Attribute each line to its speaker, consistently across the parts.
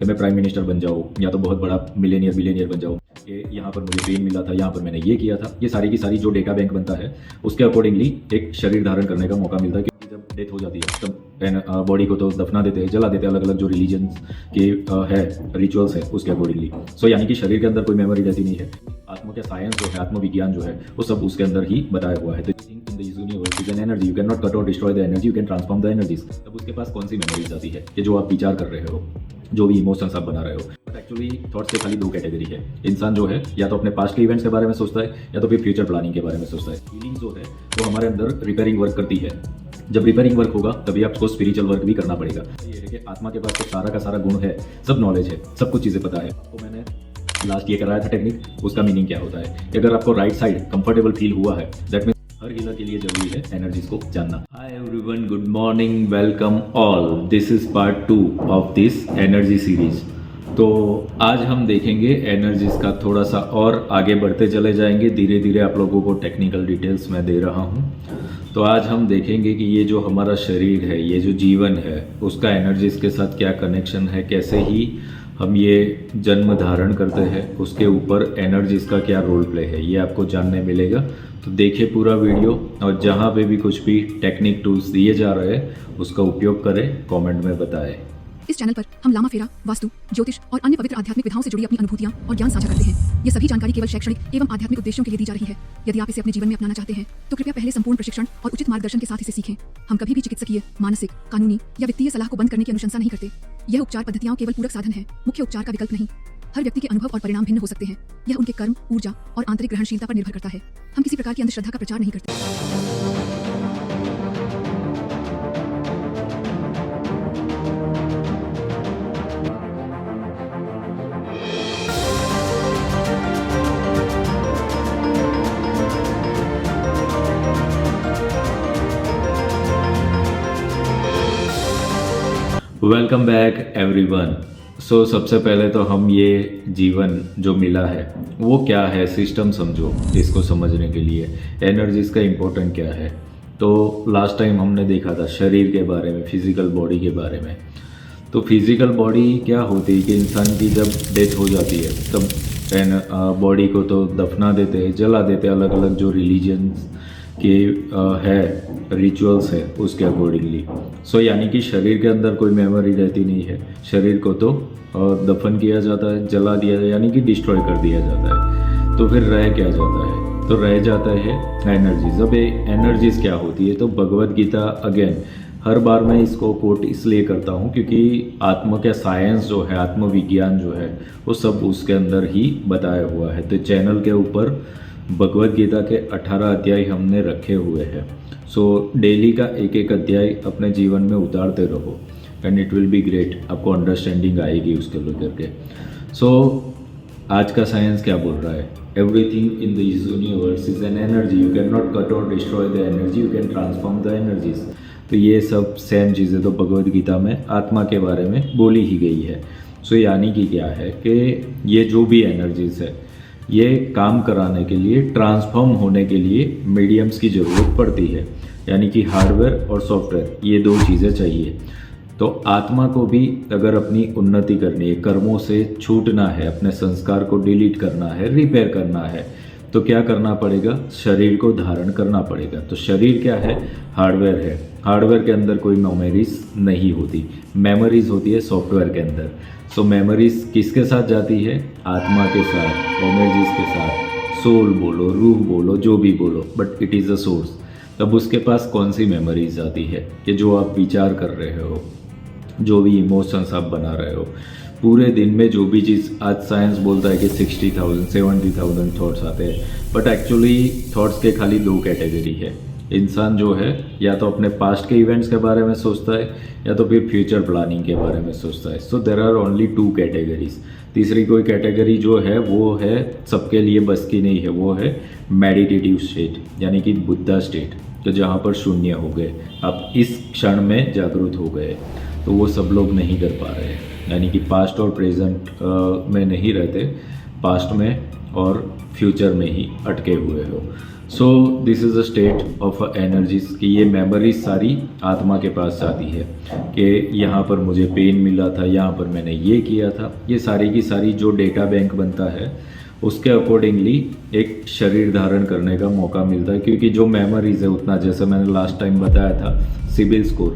Speaker 1: कि मैं prime minister बन जाऊँ या तो बहुत बड़ा बिलियनियर बन जाऊँ, कि यहाँ पर मुझे फेम मिला था, यहाँ पर मैंने ये किया था। ये सारी की सारी जो डेटा बैंक बनता है उसके अकॉर्डिंगली एक शरीर धारण करने का मौका मिलता है। क्योंकि जब डेथ हो जाती है तब बॉडी को तो दफना देते हैं, जला देते हैं, अलग अलग जो रिलीजन के है रिचुअल्स है उसके अकॉर्डिंगली। सो यानी कि शरीर के अंदर कोई मेमोरी रहती नहीं है। आत्मा का साइंस जो है, आत्मविज्ञान जो है, वो सब उसके अंदर ही बताया हुआ है। तो in the universe is an energy, you can not cut or destroy the energy, you can transform the energies. तब उसके पास कौन सी मेमोरीज आती है कि जो आप विचार कर रहे हो, जो भी इमोशंस आप बना रहे हो। बट एक्चुअली थॉट्स के खाली दो कैटेगरी है। इंसान जो है या तो अपने पास्ट के इवेंट्स के बारे में सोचता है या तो फिर फ्यूचर प्लानिंग के बारे में सोचता है। फीलिंग जो है वो हमारे अंदर रिपेयरिंग वर्क करती है। जब रिपेयरिंग वर्क होगा तभी आपको स्पिरिचुअल वर्क भी करना पड़ेगा। ये है कि आत्मा के पास तो सारा का सारा गुण है, सब नॉलेज है, सब कुछ चीज़ें पता है। तो मैंने लास्ट ये कराया था टेक्निक, उसका मीनिंग क्या होता है कि अगर आपको राइट साइड कंफर्टेबल फील हुआ है, दैट मीन्स हर हीलर के लिए जरूरी है एनर्जीज को जानना। Hi everyone, good morning, welcome all. This is part 2 of this energy series. तो आज हम देखेंगे एनर्जीज का थोड़ा सा और आगे बढ़ते चले जाएंगे। धीरे धीरे आप लोगों को टेक्निकल डिटेल्स मैं दे रहा हूँ। तो आज हम देखेंगे कि ये जो हमारा शरीर है, ये जो जीवन है, उसका एनर्जीज के साथ क्या कनेक्शन है, कैसे ही हम ये जन्म धारण करते हैं, उसके ऊपर एनर्जीज का क्या रोल प्ले है, ये आपको जानने मिलेगा। तो देखिए पूरा वीडियो, और जहाँ पे भी कुछ भी टेक्निक टूल्स दिए जा रहे हैं उसका उपयोग करें, कमेंट में बताएं।
Speaker 2: इस चैनल पर हम लामा फेरा, वास्तु, ज्योतिष और अन्य पवित्र आध्यात्मिक विधाओं से जुड़ी अपनी अनुभूतियां और ज्ञान साझा करते हैं। ये सभी जानकारी केवल शैक्षणिक एवं आध्यात्मिक उद्देश्यों के लिए दी जा रही है। यदि आप इसे अपने जीवन में अपनाना चाहते हैं तो कृपया पहले संपूर्ण प्रशिक्षण और उचित मार्गदर्शन के साथ इसे सीखें। हम कभी भी चिकित्सकीय, मानसिक, कानूनी या वित्तीय सलाह को बंद करने की अनुशंसा नहीं करते। यह उपचार पद्धतियां केवल पूरक साधन है, मुख्य उपचार का विकल्प नहीं। हर व्यक्ति के अनुभव और परिणाम भिन्न हो सकते हैं। यह उनके कर्म, ऊर्जा और आंतरिक ग्रहणशीलता पर निर्भर करता है। हम किसी प्रकार की अंधश्रद्धा का प्रचार नहीं करते।
Speaker 1: Welcome back everyone. सो सबसे पहले तो हम ये जीवन जो मिला है वो क्या है, सिस्टम समझो। इसको समझने के लिए एनर्जीज का इम्पोर्टेंट क्या है। तो लास्ट टाइम हमने देखा था शरीर के बारे में, फिजिकल बॉडी के बारे में। तो फिजिकल बॉडी क्या होती है कि इंसान की जब डेथ हो जाती है तब बॉडी को तो दफना देते हैं, जला देते हैं, अलग अलग जो रिलीजन्स के है रिचुअल्स है उसके अकॉर्डिंगली। सो यानी कि शरीर के अंदर कोई मेमोरी रहती नहीं है। शरीर को तो दफन किया जाता है, जला दिया जाता है, यानी कि डिस्ट्रॉय कर दिया जाता है। तो फिर रह क्या जाता है, तो रह जाता है एनर्जीज। अब एनर्जीज क्या होती है, तो भगवद गीता अगेन हर बार मैं इसको कोट इसलिए करता हूँ क्योंकि आत्मा का साइंस जो है, आत्मविज्ञान जो है, वो सब उसके अंदर ही बताया हुआ है। तो चैनल के ऊपर भगवद गीता के 18 अध्याय हमने रखे हुए हैं। सो डेली का एक एक अध्याय अपने जीवन में उतारते रहो and it will be great. आपको अंडरस्टैंडिंग आएगी उसके लेकर के। सो आज का साइंस क्या बोल रहा है, everything in this universe is an energy, you can not cut or destroy the energy, you can transform the energies. तो ये सब सेम चीज़ें तो भगवद गीता में आत्मा के बारे में बोली ही गई है। सो यानी कि क्या है कि ये जो भी एनर्जीज है, ये काम कराने के लिए, ट्रांसफॉर्म होने के लिए मीडियम्स की ज़रूरत पड़ती है। यानी कि हार्डवेयर और सॉफ्टवेयर, ये दो चीज़ें चाहिए। तो आत्मा को भी अगर अपनी उन्नति करनी है, कर्मों से छूटना है, अपने संस्कार को डिलीट करना है, रिपेयर करना है, तो क्या करना पड़ेगा, शरीर को धारण करना पड़ेगा। तो शरीर क्या है, हार्डवेयर है। हार्डवेयर के अंदर कोई मेमोरीज नहीं होती, मेमोरीज होती है सॉफ्टवेयर के अंदर। सो मेमोरीज किसके साथ जाती है, आत्मा के साथ, एनर्जीज के साथ। सोल बोलो, रूह बोलो, जो भी बोलो, but it is a source. तब उसके पास कौन सी मेमोरीज आती है कि जो आप विचार कर रहे हो, जो भी इमोशंस आप बना रहे हो, पूरे दिन में जो भी चीज़, आज साइंस बोलता है कि 60,000 70,000 थॉट्स आते हैं, बट एक्चुअली थॉट्स के खाली दो कैटेगरी है। इंसान जो है या तो अपने पास्ट के इवेंट्स के बारे में सोचता है या तो फिर फ्यूचर प्लानिंग के बारे में सोचता है। सो देर आर ओनली 2 कैटेगरीज। तीसरी कोई कैटेगरी जो है वो है सबके लिए बस की नहीं है, वो है मेडिटेटिव स्टेट, यानी कि बुद्धा स्टेट, तो जहाँ पर शून्य हो गए, आप इस क्षण में जागरूक हो गए। तो वो सब लोग नहीं कर पा रहे हैं, यानी कि पास्ट और प्रेजेंट में नहीं रहते, पास्ट में और फ्यूचर में ही अटके हुए हो। सो this is a state of energies कि ये मेमोरीज सारी आत्मा के पास जाती है कि यहाँ पर मुझे पेन मिला था, यहाँ पर मैंने ये किया था। ये सारी की सारी जो डेटा बैंक बनता है उसके अकॉर्डिंगली एक शरीर धारण करने का मौका मिलता है, क्योंकि जो मेमोरीज है उतना, जैसे मैंने लास्ट टाइम बताया था सिबिल स्कोर,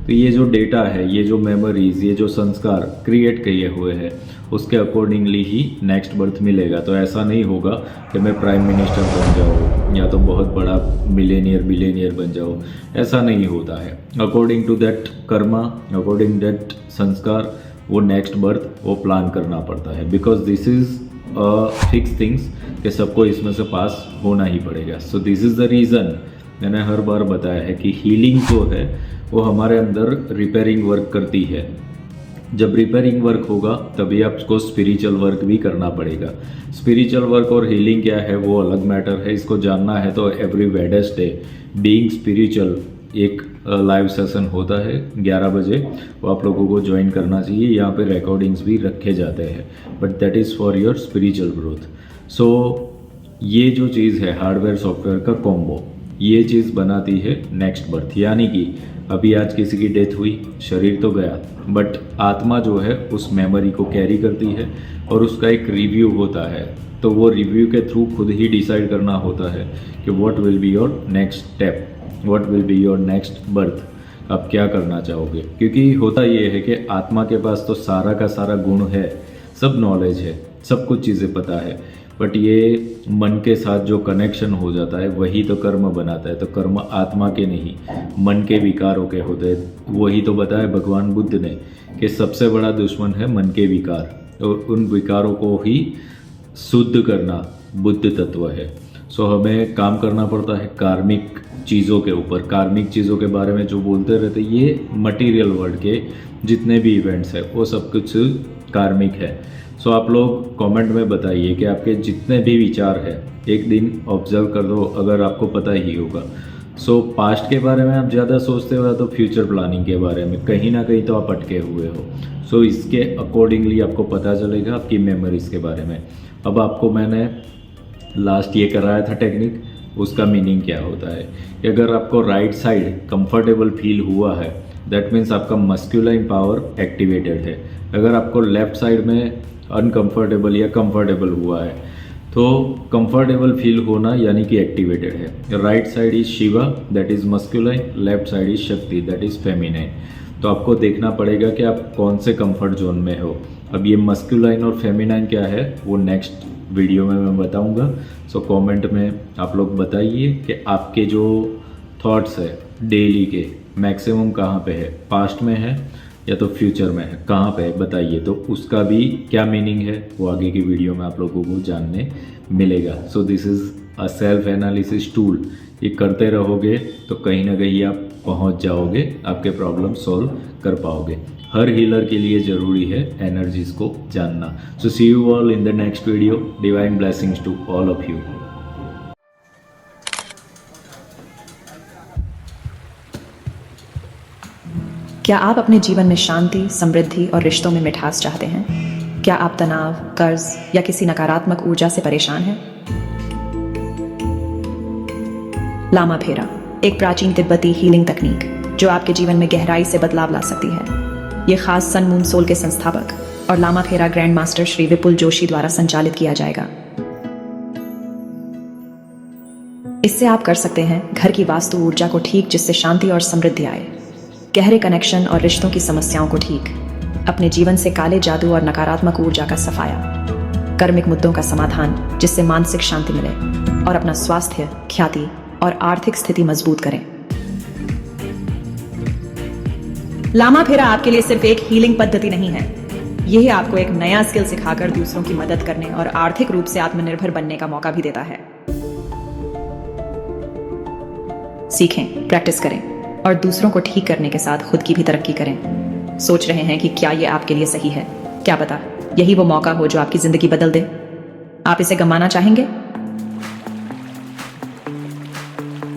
Speaker 1: तो ये जो डेटा है, ये जो मेमोरीज, ये जो संस्कार क्रिएट किए हुए हैं उसके अकॉर्डिंगली ही नेक्स्ट बर्थ मिलेगा। तो ऐसा नहीं होगा कि मैं प्राइम मिनिस्टर बन जाऊँ या तो बहुत बड़ा बिलियनियर बन जाऊँ, ऐसा नहीं होता है। According to that karma, according that sanskar, वो नेक्स्ट बर्थ वो प्लान करना पड़ता है, because this is fix things कि सबको इसमें से पास होना ही पड़ेगा। So this is the reason मैंने हर बार बताया है कि हीलिंग जो है वो हमारे अंदर रिपेयरिंग वर्क करती है। जब रिपेयरिंग वर्क होगा तभी आपको स्पिरिचुअल वर्क भी करना पड़ेगा। स्पिरिचुअल वर्क और हीलिंग क्या है वो अलग मैटर है, इसको जानना है तो एवरी वेडनेसडे बीइंग स्पिरिचुअल एक लाइव सेशन होता है 11 बजे, वो आप लोगों को ज्वाइन करना चाहिए। यहाँ पे रिकॉर्डिंग्स भी रखे जाते हैं, but that is for your spiritual growth. So ये जो चीज़ है हार्डवेयर सॉफ्टवेयर का कॉम्बो, ये चीज़ बनाती है नेक्स्ट बर्थ। यानी कि अभी आज किसी की डेथ हुई, शरीर तो गया, बट आत्मा जो है उस मेमोरी को कैरी करती है और उसका एक रिव्यू होता है। तो वो रिव्यू के थ्रू खुद ही डिसाइड करना होता है कि what will be your next step, what will be your next birth, आप क्या करना चाहोगे। क्योंकि होता ये है कि आत्मा के पास तो सारा का सारा गुण है, सब नॉलेज है, सब कुछ चीज़ें पता है, बट ये मन के साथ जो कनेक्शन हो जाता है वही तो कर्म बनाता है। तो कर्म आत्मा के नहीं, मन के विकारों के होते हैं। वही तो बताया भगवान बुद्ध ने कि सबसे बड़ा दुश्मन है मन के विकार, और उन विकारों को ही शुद्ध करना बुद्ध तत्व है। सो हमें काम करना पड़ता है कार्मिक चीज़ों के ऊपर। कार्मिक चीज़ों के बारे में जो बोलते रहते, ये मटीरियल वर्ल्ड के जितने भी इवेंट्स हैं वो सब कुछ कार्मिक है। सो आप लोग कमेंट में बताइए कि आपके जितने भी विचार हैं एक दिन ऑब्जर्व कर दो, अगर आपको पता ही होगा। सो पास्ट के बारे में आप ज़्यादा सोचते हो तो फ्यूचर प्लानिंग के बारे में कहीं ना कहीं तो आप अटके हुए हो। सो इसके अकॉर्डिंगली आपको पता चलेगा आपकी मेमोरीज़ के बारे में। अब आपको मैंने लास्ट ये कराया था टेक्निक, उसका मीनिंग क्या होता है कि अगर आपको राइट साइड कंफर्टेबल फील हुआ है दैट मीन्स आपका मस्कुलाइन पावर एक्टिवेटेड है। अगर आपको लेफ्ट साइड में अनकंफर्टेबल या कंफर्टेबल हुआ है तो कंफर्टेबल फील होना यानी कि एक्टिवेटेड है। Right side is Shiva that is masculine, left side is शक्ति दैट इज फेमिनाइन। तो आपको देखना पड़ेगा कि आप कौन से कंफर्ट जोन में हो। अब ये मस्कुलाइन और फेमिनाइन क्या है वो नेक्स्ट वीडियो में मैं बताऊंगा। सो कमेंट में आप लोग बताइए कि आपके जो थॉट्स है डेली के मैक्सिमम कहाँ पे है, पास्ट में है या तो फ्यूचर में है, कहाँ पे है बताइए। तो उसका भी क्या मीनिंग है वो आगे की वीडियो में आप लोगों को जानने मिलेगा। सो this is a self analysis tool. ये करते रहोगे तो कहीं ना कहीं आप पहुंच जाओगे, आपके प्रॉब्लम सॉल्व कर पाओगे। हर हीलर के लिए ज़रूरी है एनर्जीज को जानना। So see you all in the next video. Divine blessings to all of you.
Speaker 3: क्या आप अपने जीवन में शांति, समृद्धि और रिश्तों में मिठास चाहते हैं? क्या आप तनाव, कर्ज या किसी नकारात्मक ऊर्जा से परेशान हैं? लामा फेरा, एक प्राचीन तिब्बती हीलिंग तकनीक जो आपके जीवन में गहराई से बदलाव ला सकती है। ये खास सन मून सोल के संस्थापक और लामा फेरा ग्रैंड मास्टर श्री विपुल जोशी द्वारा संचालित किया जाएगा। इससे आप कर सकते हैं घर की वास्तु ऊर्जा को ठीक, जिससे शांति और समृद्धि आए, गहरे कनेक्शन और रिश्तों की समस्याओं को ठीक, अपने जीवन से काले जादू और नकारात्मक ऊर्जा का सफाया, कर्मिक मुद्दों का समाधान जिससे मानसिक शांति मिले, और अपना स्वास्थ्य, ख्याति और आर्थिक स्थिति मजबूत करें। लामा फेरा आपके लिए सिर्फ एक हीलिंग पद्धति नहीं है, यह आपको एक नया स्किल सिखाकर दूसरों की मदद करने और आर्थिक रूप से आत्मनिर्भर बनने का मौका भी देता है। सीखें, प्रैक्टिस करें और दूसरों को ठीक करने के साथ खुद की भी तरक्की करें। सोच रहे हैं कि क्या ये आपके लिए सही है? क्या पता यही वो मौका हो जो आपकी जिंदगी बदल दे। आप इसे गंवाना चाहेंगे?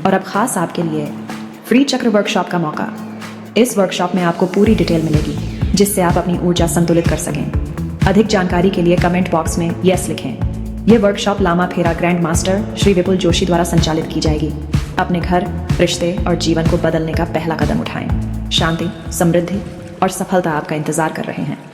Speaker 3: और अब खास आपके लिए फ्री चक्र वर्कशॉप का मौका। इस वर्कशॉप में आपको पूरी डिटेल मिलेगी जिससे आप अपनी ऊर्जा संतुलित कर सकें। अधिक जानकारी के लिए कमेंट बॉक्स में यस लिखें। यह वर्कशॉप लामा फेरा ग्रैंड मास्टर श्री विपुल जोशी द्वारा संचालित की जाएगी। अपने घर, रिश्ते और जीवन को बदलने का पहला कदम उठाएं। शांति, समृद्धि और सफलता आपका इंतजार कर रहे हैं।